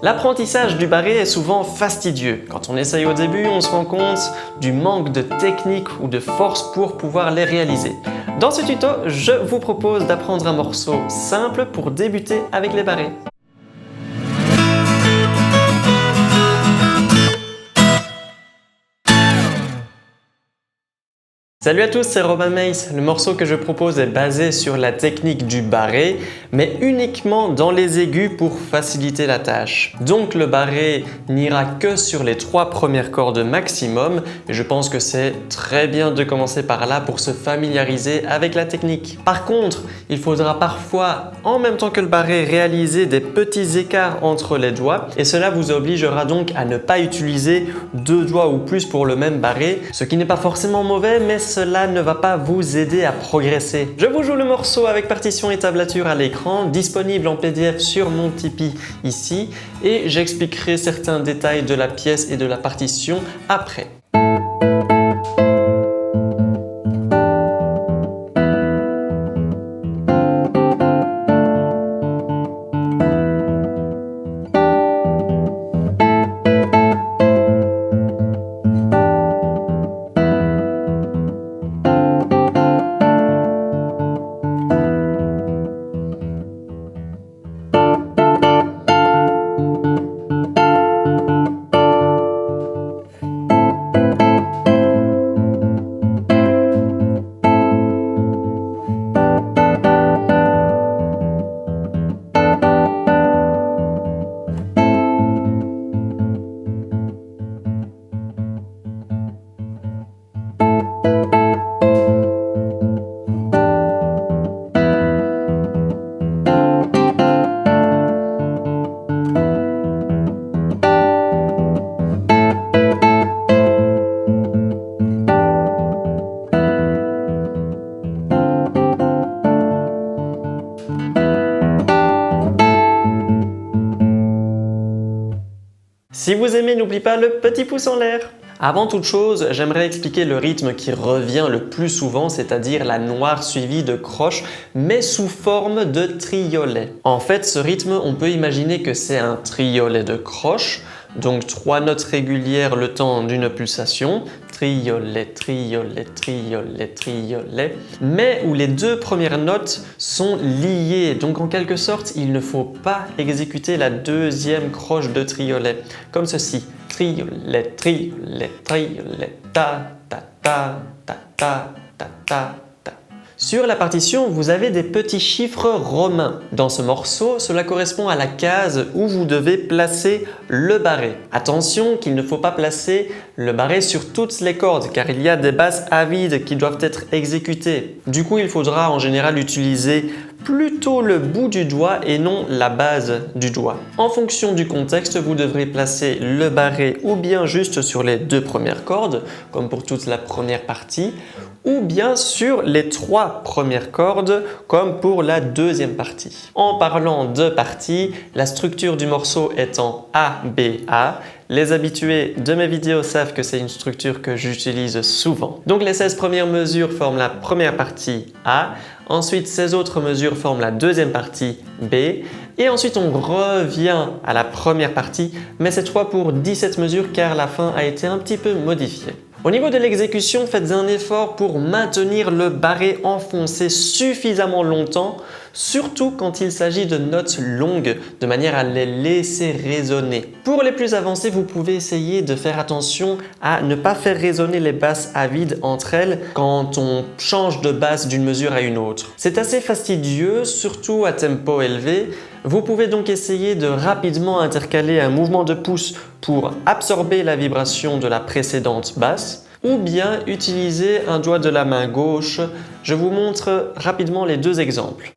L'apprentissage du barré est souvent fastidieux. Quand on essaye au début, on se rend compte du manque de technique ou de force pour pouvoir les réaliser. Dans ce tuto, je vous propose d'apprendre un morceau simple pour débuter avec les barrés. Salut à tous, c'est Robin Mace. Le morceau que je propose est basé sur la technique du barré, mais uniquement dans les aigus pour faciliter la tâche. Donc le barré n'ira que sur les 3 premières cordes maximum, et je pense que c'est très bien de commencer par là pour se familiariser avec la technique. Par contre, il faudra parfois, en même temps que le barré, réaliser des petits écarts entre les doigts, et cela vous obligera donc à ne pas utiliser 2 doigts ou plus pour le même barré, ce qui n'est pas forcément mauvais, mais cela ne va pas vous aider à progresser. Je vous joue le morceau avec partition et tablature à l'écran, disponible en PDF sur mon Tipeee ici, et j'expliquerai certains détails de la pièce et de la partition après. Si vous aimez, n'oubliez pas le petit pouce en l'air. Avant toute chose, j'aimerais expliquer le rythme qui revient le plus souvent, c'est-à-dire la noire suivie de croche, mais sous forme de triolet. En fait, ce rythme, on peut imaginer que c'est un triolet de croche, donc 3 notes régulières le temps d'une pulsation, triolet, triolet, triolet, triolet, mais où les 2 premières notes sont liées, donc en quelque sorte, il ne faut pas exécuter la 2e croche de triolet, comme ceci, triolet, triolet, triolet, ta, ta, ta, ta, ta, ta, ta. Sur la partition, vous avez des petits chiffres romains. Dans ce morceau, cela correspond à la case où vous devez placer le barré. Attention qu'il ne faut pas placer le barré sur toutes les cordes car il y a des basses à vide qui doivent être exécutées. Du coup, il faudra en général utiliser plutôt le bout du doigt et non la base du doigt. En fonction du contexte, vous devrez placer le barré ou bien juste sur les 2 premières cordes, comme pour toute la première partie, ou bien sur les 3 premières cordes, comme pour la 2e partie. En parlant de partie, la structure du morceau étant A-B-A, les habitués de mes vidéos savent que c'est une structure que j'utilise souvent. Donc les 16 premières mesures forment la première partie A, ensuite ces autres mesures forment la 2e partie B, et ensuite on revient à la première partie, mais cette fois pour 17 mesures car la fin a été un petit peu modifiée. Au niveau de l'exécution, faites un effort pour maintenir le barré enfoncé suffisamment longtemps, surtout quand il s'agit de notes longues, de manière à les laisser résonner. Pour les plus avancés, vous pouvez essayer de faire attention à ne pas faire résonner les basses à vide entre elles quand on change de basse d'une mesure à une autre. C'est assez fastidieux, surtout à tempo élevé. Vous pouvez donc essayer de rapidement intercaler un mouvement de pouce pour absorber la vibration de la précédente basse ou bien utiliser un doigt de la main gauche. Je vous montre rapidement les 2 exemples.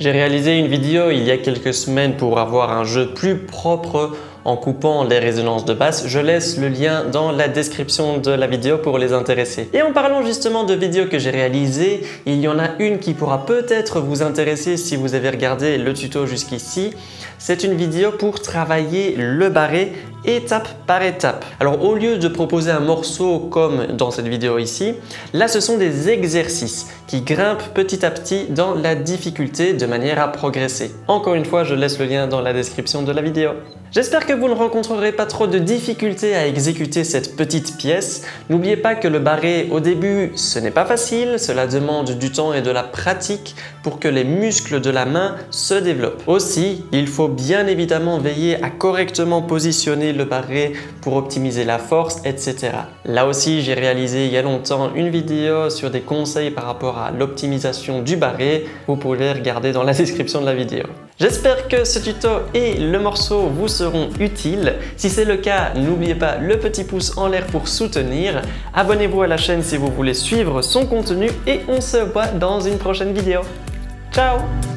J'ai réalisé une vidéo il y a quelques semaines pour avoir un jeu plus propre en coupant les résonances de basse. Je laisse le lien dans la description de la vidéo pour les intéresser. Et en parlant justement de vidéos que j'ai réalisées, il y en a une qui pourra peut-être vous intéresser si vous avez regardé le tuto jusqu'ici. C'est une vidéo pour travailler le barré étape par étape. Alors au lieu de proposer un morceau comme dans cette vidéo ici, là ce sont des exercices qui grimpent petit à petit dans la difficulté de manière à progresser. Encore une fois, je laisse le lien dans la description de la vidéo. J'espère que vous ne rencontrerez pas trop de difficultés à exécuter cette petite pièce. N'oubliez pas que le barré au début, ce n'est pas facile, cela demande du temps et de la pratique pour que les muscles de la main se développent. Aussi, il faut bien évidemment veiller à correctement positionner le barré pour optimiser la force, etc. Là aussi, j'ai réalisé il y a longtemps une vidéo sur des conseils par rapport à l'optimisation du barré. Vous pouvez regarder dans la description de la vidéo. J'espère que ce tuto et le morceau vous seront utiles. Si c'est le cas, n'oubliez pas le petit pouce en l'air pour soutenir. Abonnez-vous à la chaîne si vous voulez suivre son contenu et on se voit dans une prochaine vidéo. Ciao!